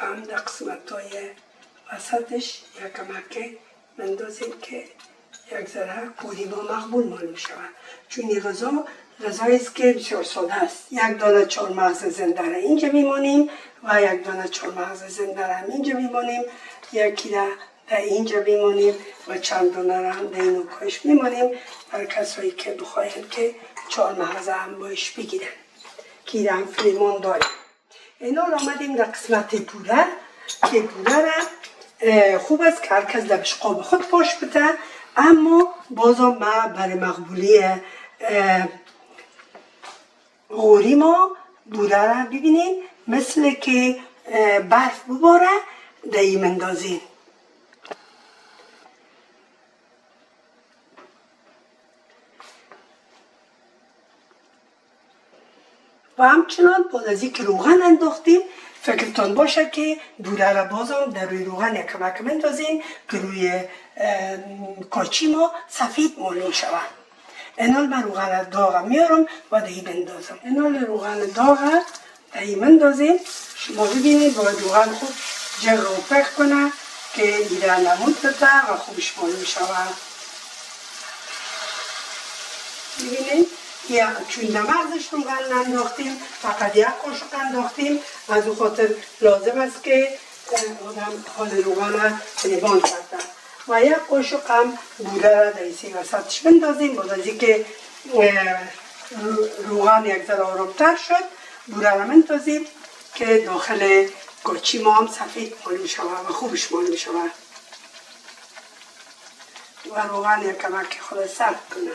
و هم در قسمت های وسطش یک کمک مندازیم که یک ذره پوری با مقبول معلوم شود. چون این غذایی است که بسیار ساده است. یک دانه چهارمغز زنده را اینجا میمانیم و یک دانه چهارمغز زنده را هم اینجا میمانیم، یکی را در اینجا میمانیم و چند دانه را هم در این نوکش میمانیم برای کسایی که بخواهند که چهارمغز هم باش بگیرن که هم فریمان داریم. اینا آمدیم در قسمت پودر که پودر خوب است که هر کس در قاب خود پاش بده، اما بازم ما برای مقبولی غوری ما بوده را ببینید مثل که برف بباره در این مندازیم. و همچنان بعد از اینکه روغن انداختیم فکرتان باشه که بوده را بازم در روی روغن یک کمک مندازیم که روی کاچی ما سفید معلوم شود. اینال من روغن داغ میارم و دهی بندازم. اینال روغن داغ دهی مندازیم. شما ببینید باید روغن خوب جغ و پک کنه که ایره نمود بده و خوبش معلوم شود. ببینید چون در مغزش روغن انداختیم فقط یک قاشق انداختیم، از او خاطر لازم است که آدم حال روغن را لیوان کرده و یک قاشق هم بوده را در این وسطش بندازیم. بعد از اینکه روغن یک ذره آرامتر شد بوده را بندازیم که داخل کاچی ما هم سفید معلوم شود و خوبش معلوم شود و روغن یک کمک خود سرد کنه.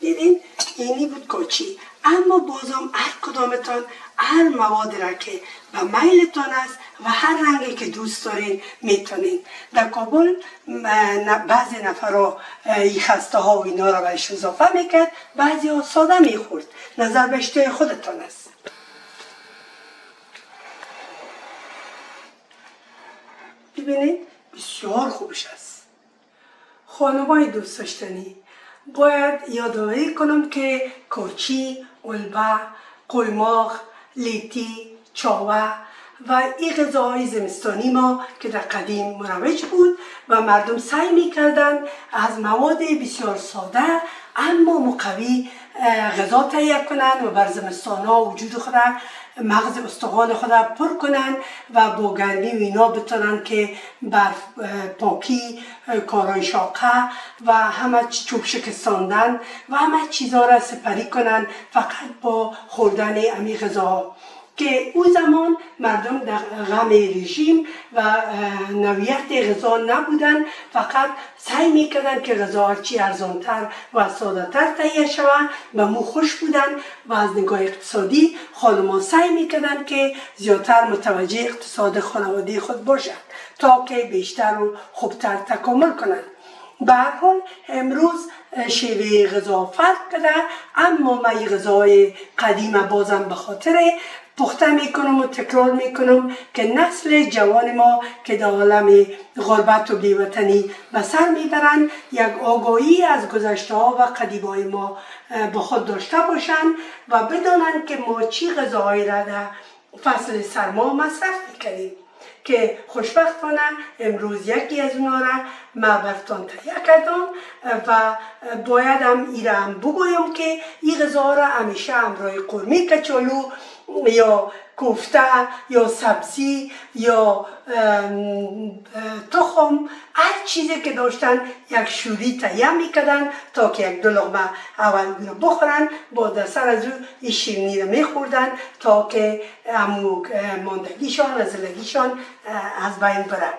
دیدین اینی بود کاچی. اما بازم هر کدامتان هر مواد را که به میلتان است و هر رنگی که دوست دارین میتونین. در کابل بعضی نفرها این خسته ها و اینا را بهش اضافه میکرد، بعضی ها ساده میخورد. نظر به اشتهای خودتان است. ببینید بسیار خوبش است. خانمای دوست داشتنی باید یادآوری کنم که کاچی، علبه، قایماق، لیتی، چاوه و این غذاهای زمستانی ما که در قدیم مروج بود و مردم سعی میکردن از مواد بسیار ساده اما مقوی غذا تهیه کنند و بر زمستان ها وجود خود مغز استخوان خود پر کنند و با گرمی و اینا بتونن که بر پاکی کارای شاقه و همه چوب شکستاندن و همه چیزها را سپری کنند فقط با خوردن امی غذاها. که اون زمان مردم در غم رژیم و نوعیت غذا نبودن، فقط سعی میکردن که غذا هرچی ارزانتر و ساده‌تر تهیه شود و مو خوش بودن و از نگاه اقتصادی خانمان سعی میکردن که زیادتر متوجه اقتصاد خانواده خود باشند تا که بیشتر و خوبتر تکامل کنند. به هر حال امروز شیوه غذا فرق کرده، اما من این غذای قدیم بازم به خاطر پخته میکنم و تکرار میکنم که نسل جوان ما که در عالم غربت و بیوطنی به سر میبرند یک آگاهی از گذشته ها و قدیمای ما با خود داشته باشند و بدانند که ما چی غذاهایی را در فصل سرما مصرف میکنیم که خوشبختانه امروز یکی از اونا را ما برتان تهیه کردم و باید هم ایره هم بگویم که این غذا را همیشه همراه قرمه کچالو یا کوفته یا سبزی یا تخم هر چیزی که داشتن یک شوری تهیه میکردن تا که یک دو لقمه اول رو بخورن، با سر از او این شیرینی رو میخوردن تا که امو ماندگیشان و زلگیشان از بین بره.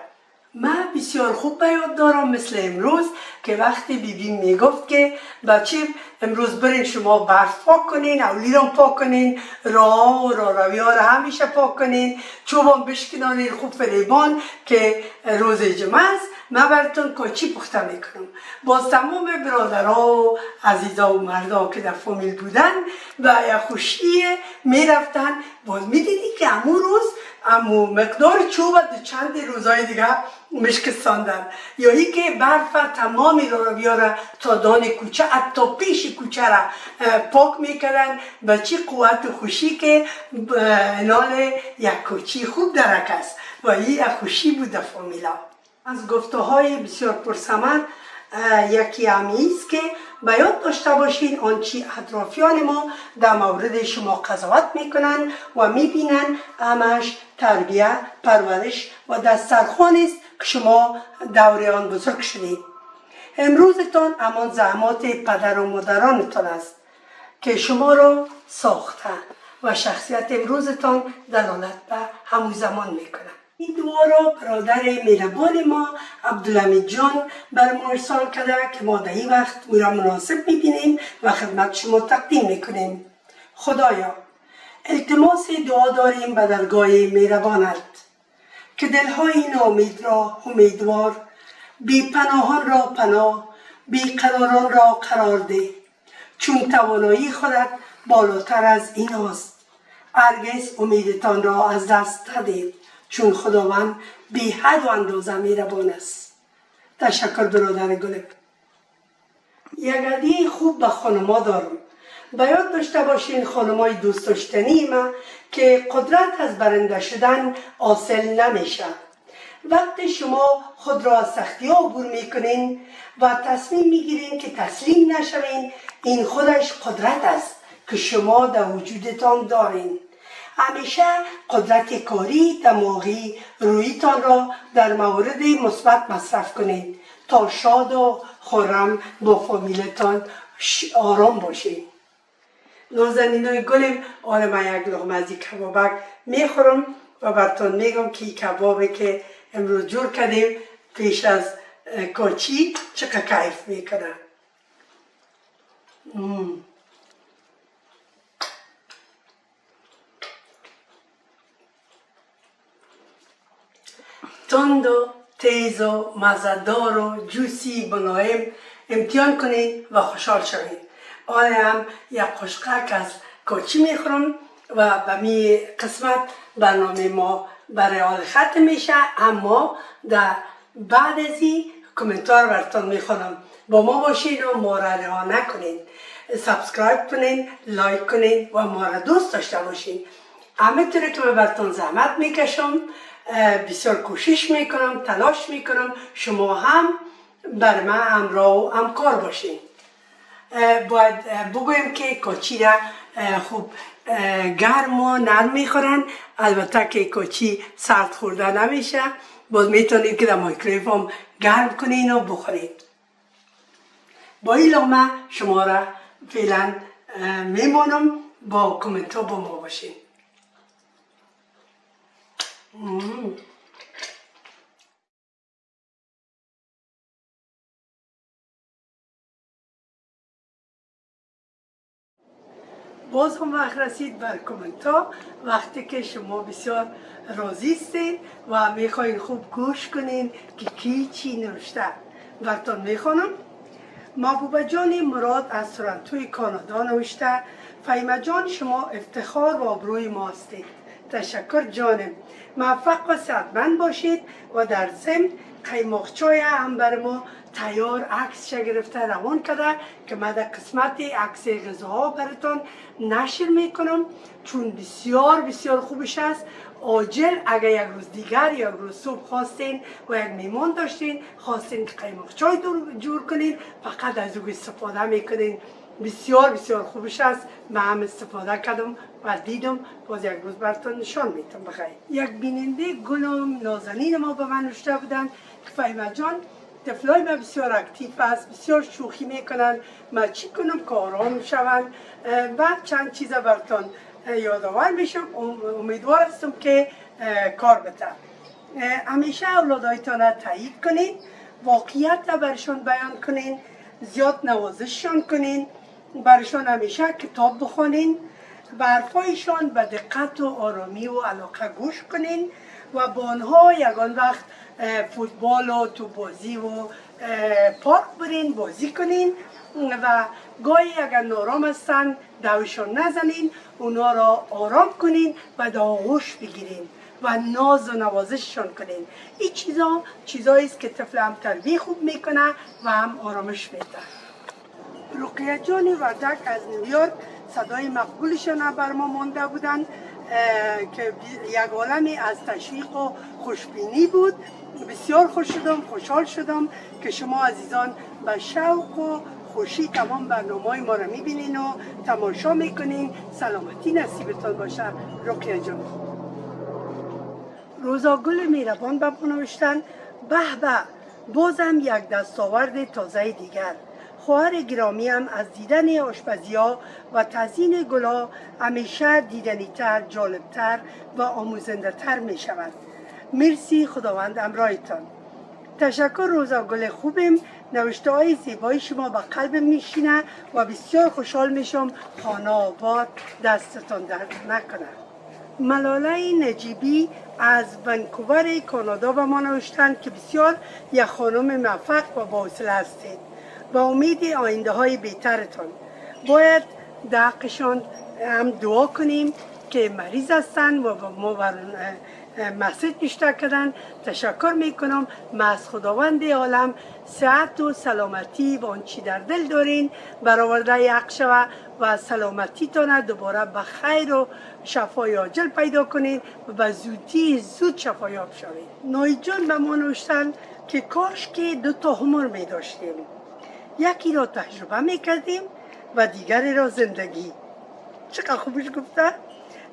من بسیار خوب به یاد دارم مثل امروز که وقتی بیبیم میگفت که بچه امروز برین شما برف پاک کنین، اولی رو پاک کنین، راه و روی ها رو همیشه پاک کنین، چوبان بشکنانین خوب فریبان که روز جمعه است من براتون کوچی پخته میکنم. باز تمام برادرها و عزیزا و مردا که در فامیل بودن و یا خوشی میرفتن. باز میدیدی که امو روز امو مقدار چوب چند روزهای دیگه مشکستاندن، یا ای که برف تمامی رو بیاره تا دان کوچه، حتی پیش کوچه را پاک میکردن. به چی قوت و خوشی که نال یک کوچی خوب درک است و این خوشی بود فامیلا. از گفته های بسیار پرثمر یکی همیست که به یاد داشته باشین آنچه اطرافیان ما در مورد شما قضاوت میکنن و میبینن همش تربیه، پرورش و دسترخوان است که شما دوره آن بزرگ شدید. امروزتان همان زحمات پدر و مادرانتان است که شما را ساخته و شخصیت امروزتان دلالت به همون زمان میکنه. این دعا را برادر مهربان ما عبدالحمید جان بر ما ارسال کرده که ما در این وقت او را مناسب میبینیم و خدمت شما تقدیم میکنیم. خدایا، التماس دعا داریم به درگاه مهربانت که دلهای ناامید را امیدوار، بی پناهان را پناه، بی قراران را قرار ده، چون توانایی خودت بالاتر از این است. هرگز امیدتان را از دست ندید، چون خداوند بی حد و اندازه مهربان است. تشکر برادر گلب. یک هدیه خوب به خانما دارم. به یاد داشته باشین خانمای دوست داشتنی ما که قدرت از برنده شدن حاصل نمیشه. وقتی شما خود را از سختی ها عبور میکنین و تصمیم میگیرین که تسلیم نشوین، این خودش قدرت است که شما در وجودتان دارین. همیشه قدرت کاری، دماغی، رویتان را در مورد مثبت مصرف کنید تا شاد و خرم با فامیلتان آرام باشید. نازنینای گلم، آره من یک لقمه از این کبابک میخورم و براتون میگم که این کبابی که امروز جور کردیم پیش از کوچی چقدر کیف میکنه. تند و تیز و مزه‌دار و جوسی ملایم امتحان کنید و خوشحال شوید. آره هم یک قشقک از کوچی میخورم و به می قسمت برنامه ما برای حال ختم میشه، اما در بعد از این کامنتار براتون میخونم. با ما باشین و ما را رها نکنین. سابسکرایب کنین، لایک کنین و ما را دوست داشته باشین. همینطوری که من براتون زحمت میکشم، بسیار کوشش میکنم، تلاش میکنم شما هم بر من همراه و همکار باشین. باید بگویم که کوچی را خوب گرم و نرم میخورن، البته که کوچی سرد خورده نمیشه. باز میتونید که در مایکرویو هم گرم کنین و بخورید. با این لقمه شما را فعلا میمانم، با کامنت ها با ما باشین. باز هم وقت رسید بر کامنت ها، وقتی که شما بسیار راضی هستید و میخواین خوب گوش کنین که کی چی نوشته. براتون میخوانم. محبوبه جان مراد از تورنتوی کانادا نوشته: فهیمه جان، شما افتخار و آبروی ما هستید. تشکر جانم. موفق و صحتمند باشید و در ضمن قیماقچای هم بر ما تیار عکس گرفته روان کرده که من در قسمت عکس غذاها براتون نشر میکنم، چون بسیار بسیار خوبش است. عاجل اگر یک روز دیگر یا یک روز صبح خواستین و یک میمان داشتین خواستین که قیماقچای جور کنین، فقط از او استفاده میکنین. بسیار بسیار خوبش است. من هم استفاده کردم و دیدم. باز یک روز براتون نشان میتونم. بخیر. یک بیننده گلم نازنین ما به من نوشته بودن که فهیمه جان، طفلای ما بسیار اکتیو است، بسیار شوخی میکنن، من چی کنم که آرام شوند؟ بعد چند چیز براتون یادآور میشم. امیدوار هستم که کار بده. همیشه اولادایتان را تایید کنین، واقعیت را برشان بیان کنین، زیاد نوازششان کنین، برشان همیشه کتاب بخونین، به حرفایشان به دقت و آرامی و علاقه گوش کنین و با آنها یگان وقت فوتبال و تو بازی و پارک برین بازی کنین و گاهی اگر نارام هستن دوشان نزنین، اونا را آرام کنین و در آغوش بگیرین و ناز و نوازششان کنین. این چیزایی است که طفل هم تربیت خوب میکنه و هم آرامش میده. رقیه جان وردک از نیویورک صدای مقبولشان بر ما مانده بودن که یک عالمی از تشویق و خوشبینی بود. بسیار خوشحال شدم که شما عزیزان به شوق و خوشی تمام برنامه‌های ما را میبینین و تماشا میکنین. سلامتی نصیبتان باشه رقیه جان. روزا گل میربان به ما نوشتن به به، بازم یک دستاورد تازه دیگر. خواهر گرامیم از دیدن آشپزی‌ها و تزیین گل‌ها همیشه دیدنی‌تر، جالبتر و آموزنده‌تر می شود. مرسی، خداوند همراهتان. تشکر روزا گل خوبم. نوشته های زیبای شما به قلبم میشینه و بسیار خوشحال میشم. خانه آباد، دستتان درد نکنه. ملاله نجیبی از ونکوور کانادا به ما نوشتند که بسیار یک خانم موفق و باحوصله هستید. با امید آینده های بهترتان. باید در حقشان هم دعا کنیم که مریض هستن و ما مسیج بیشتر کردن. تشکر میکنم. من از خداوند عالم صحت و سلامتی و آنچه در دل دارین برآورده حق شوه و سلامتیتان دوباره به خیر و شفای عاجل پیدا کنین و به زودی زود شفایاب شوید. نای جان به ما نوشتن که کاش که 2 عمر می داشتیم. یکی را تجربه می کردیم و دیگری را زندگی. چقدر خوبش گفته؟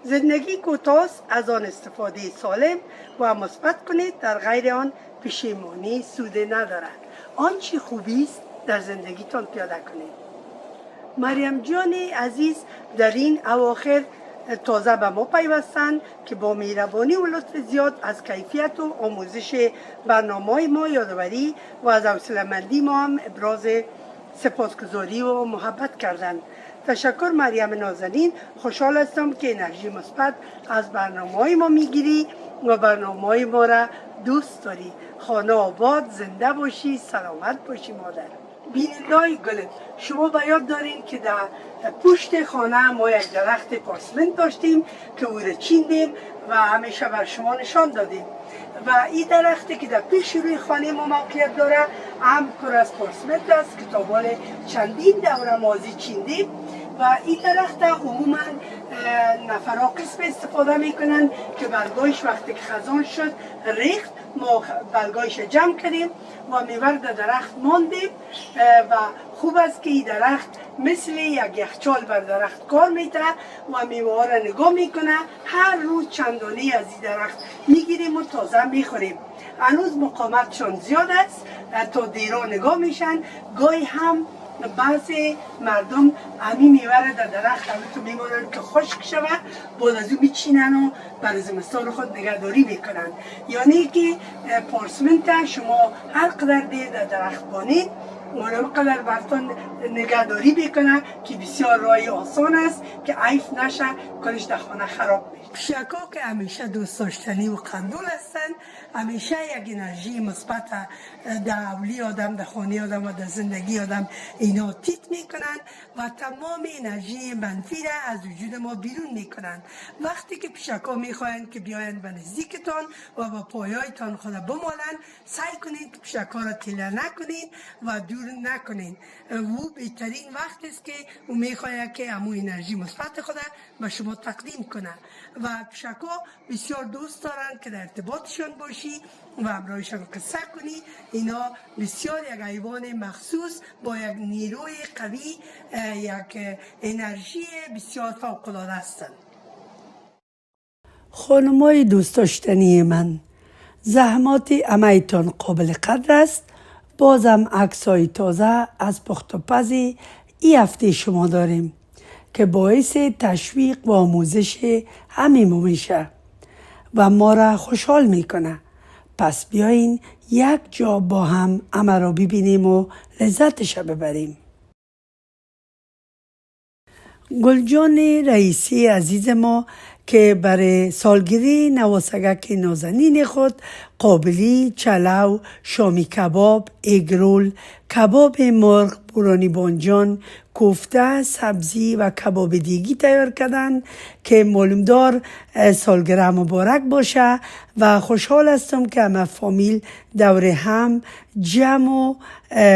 زندگی کوتاه، از آن استفاده سالم و مثبت کنید، در غیر آن پشیمانی سود ندارد. آنچه خوبی است در زندگیتان پیاده کنید. مریم جان عزیز در این اواخر تازه به ما پیوستند که با مهربانی و لطف زیاد از کیفیت و آموزش برنامه‌های ما یادآوری و از حوصله‌مندی ما هم ابراز سپاسگزاری و محبت کردند. تشکر مریم نازنین. خوشحال هستم که انرژی مثبت از برنامه‌های ما میگیری و برنامه‌های ما را دوست داری. خانه آباد، زنده باشی، سلامت باشی مادر. بیننده‌های گل، شما به یاد دارین که در پشت خانه ما یک درخت پارسمنت داشتیم که او را چیندیم و همیشه بر شما نشان دادیم و این درختی که در پیش روی خانه ما موقعیت داره هم پر از پارسمنت است که تا بال چندین دوره ماضی چیندیم و این درخت عموما نفرها قسم استفاده میکنن که برگایش وقتی که خزان شد ریخت، ما برگایش جمع کردیم و میوه در درخت ماندیم و خوب است که این درخت مثل یک یخچال بر درخت کار میده و میوه را نگاه میکنه. هر روز چندانه از این درخت میگیریم و تازه میخوریم. هنوز مقاومتشان زیاد است، تا دیرا نگاه میشن. گاهی هم بعضی مردم همین میوه را در درخت همینطور میمانند که خشک شود، بعد از او میچینن و برای زمستان خود نگهداری میکنن. یعنی که پارسمنت شما هر قدر دیر در درخت بانید اون قدر براتون نگهداری بکنه که بسیار راه آسان است که عیف نشه، کارش در خانه خراب میشه. پیشکا که همیشه دوست داشتنی و قندول هستن، همیشه یک انرژی مثبت در اولی آدم، در خانه آدم و در زندگی آدم اینا تیت میکنن و تمام انرژی منفی را از وجود ما بیرون میکنن. وقتی که پیشکا میخواین که بیاین به نزدیکتان و با پایایتان خود بمالن، سعی کنید که پیشکا را تیله نکنید و دور نکنید. او بهترین وقت است که او میخواید که همون انرژی مثبت خود به شما تقدیم کنه و پیشکا بسیار دوست دارن که در ارتباطشان باشی و همراهشان قصه کنی. اینا بسیار یک حیوان مخصوص با یک نیروی قوی، یک انرژی بسیار فوق‌العاده هستند. خانمای دوست داشتنی من، زحمات همه‌تان قابل قدر است. بازم عکسای تازه از پخت و پز این هفته شما داریم که باعث تشویق و آموزش همه میشه و ما را خوشحال میکنه. پس بیاین یک جا با هم همه را ببینیم و لذتش ببریم. گلجان رئیسی عزیز ما که برای سالگیری نواسگک نازنین خود قابلی، چلو، شامی کباب، اگرول، کباب مرغ، بورانی بانجان، کوفته، سبزی و کباب دیگی تیار کردن که معلومدار سالگرد مبارک باشه و خوشحال هستم که همه فامیل دور هم جمع و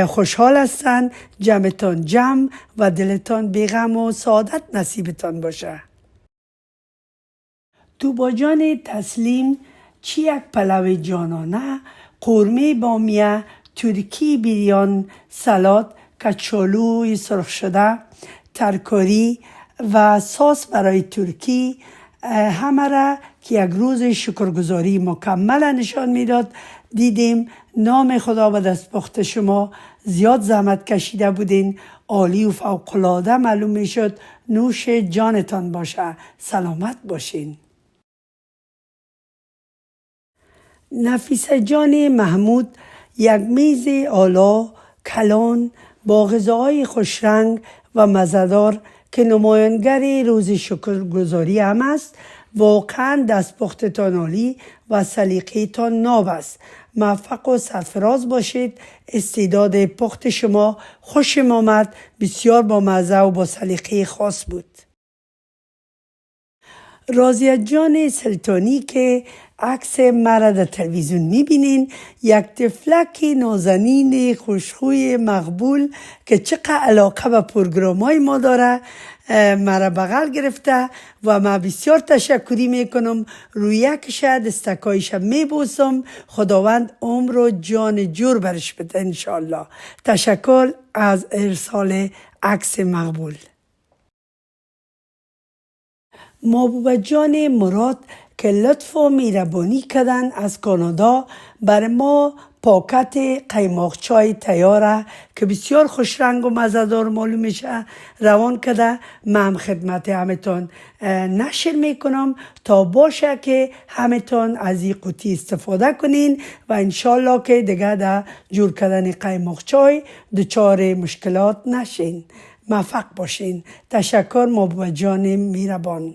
خوشحال هستن. جمعتان جمع و دلتان بیغم و سعادت نصیبتان باشه. تو با جان تسلیم چی یک پلو جانانه، قورمه بامیه، ترکی بیریان، سالاد، کچالوی سرخ شده، ترکاری و ساس برای ترکی، همه را که یک روز شکرگزاری مکمل نشان میداد. دیدیم نام خدا به دستپخت شما زیاد زحمت کشیده بودین، عالی و فوق‌العاده معلوم میشد. نوش جانتان باشه، سلامت باشین. نفیسه جان محمود یک میز آلا کلان با غذاهای خوشرنگ و مزه‌دار که نمایانگر روز شکرگزاری هم است. واقعا دستپختتان عالی و سلیقه‌تان ناب است. موفق و سرفراز باشید. استعداد پخت شما خوشم آمد، بسیار با مزه و با سلیقه خاص بود. راضیه جان سلطانی که عکس مرا در تلویزیون میبینین، یک طفلک نازنین خوشخوی مقبول که چقدر علاقه به پروگرامای ما داره مرا بغل گرفته و من بسیار تشکری میکنم. روی یکش دستکایش میبوسم. خداوند عمر و جان جور برش بده انشالله. تشکر از ارسال عکس مقبول. محبوب جان مراد که لطف و میربانی کردن از کانادا بر ما پاکت قیماق چای تیاره که بسیار خوش رنگ و مزه‌دار معلوم میشه روان کرده. من خدمت همتان نشر میکنم تا باشه که همتان از این قوطی استفاده کنین و انشالله که دیگه در جور کردن قیماق چای دچار مشکلات نشین. موفق باشین. تشکر محبوب جان میربان.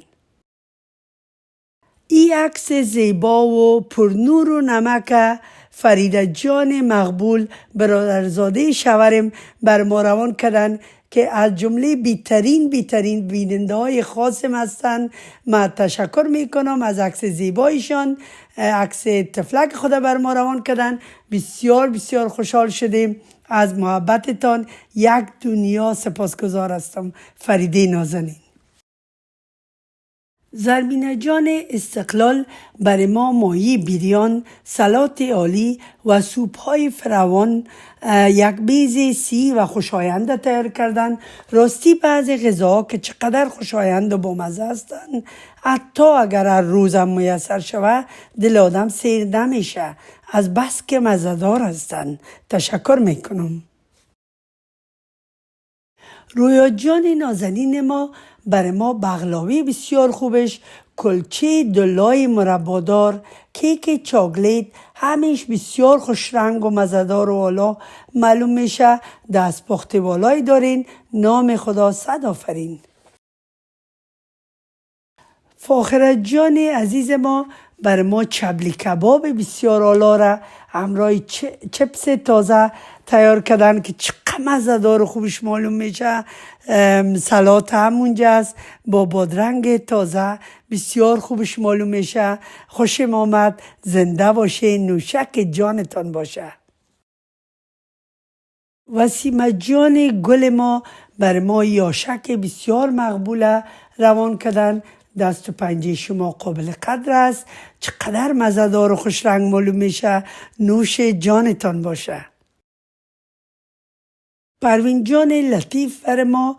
این عکس زیبا و پرنور و نمک فریده جان مقبول برادرزاده شوهرم بر ما روان کردن که از جمله بیترین بیننده های خاصم هستن. من تشکر میکنم از عکس زیبایشان. عکس طفلک خود بر ما روان کردن. بسیار بسیار خوشحال شدیم از محبتتان. یک دنیا سپاسگزار هستم. فریده نازنین. زربینه جان استقلال برای ما ماهی بیریان، سلات عالی و سوپ های فراوان، یک میز سی و خوشایند تیار کردن. راستی بعضی غذاها که چقدر خوشایند و بامزه هستند، حتی اگر هر روزم میسر شود دل آدم سیر نمیشه از بس که مزه‌دار هستند. تشکر میکنم. رویا جان نازنین ما برای ما بغلاوی بسیار خوبش، کلچه دلای مربادار، کیک چاکلیت همیش بسیار خوش رنگ و مزه‌دار و والا معلوم میشه. دستپخت والایی دارین. نام خدا صد آفرین. فاخره جان عزیز ما برای ما چبلی کباب بسیار عالی را همراه چپس تازه تیار کردن که چقدر مزه‌دار و خوبش معلوم میشه. سلات همونجاست با بادرنگ تازه بسیار خوبش معلوم میشه. خوشم آمد. زنده باشه. نوشک جانتان باشه. وسیمه جان گل ما بر ما یاشک بسیار مقبوله روان کردن. دست و پنجه شما قابل قدر است. چقدر مزه‌دار و خوش رنگ معلوم میشه. نوش جانتان باشه. پروین جان لطیف بر ما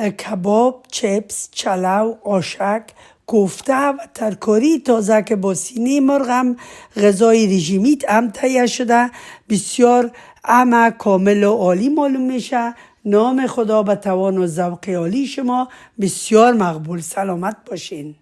کباب، چپس، چلو، آشک، کوفته و ترکاری تازه که با سینه مرغ هم غذای رژیمیت هم تهیه شده بسیار همه کامل و عالی معلوم میشه. نام خدا به توان و ذوق عالی شما بسیار مقبول. سلامت باشین.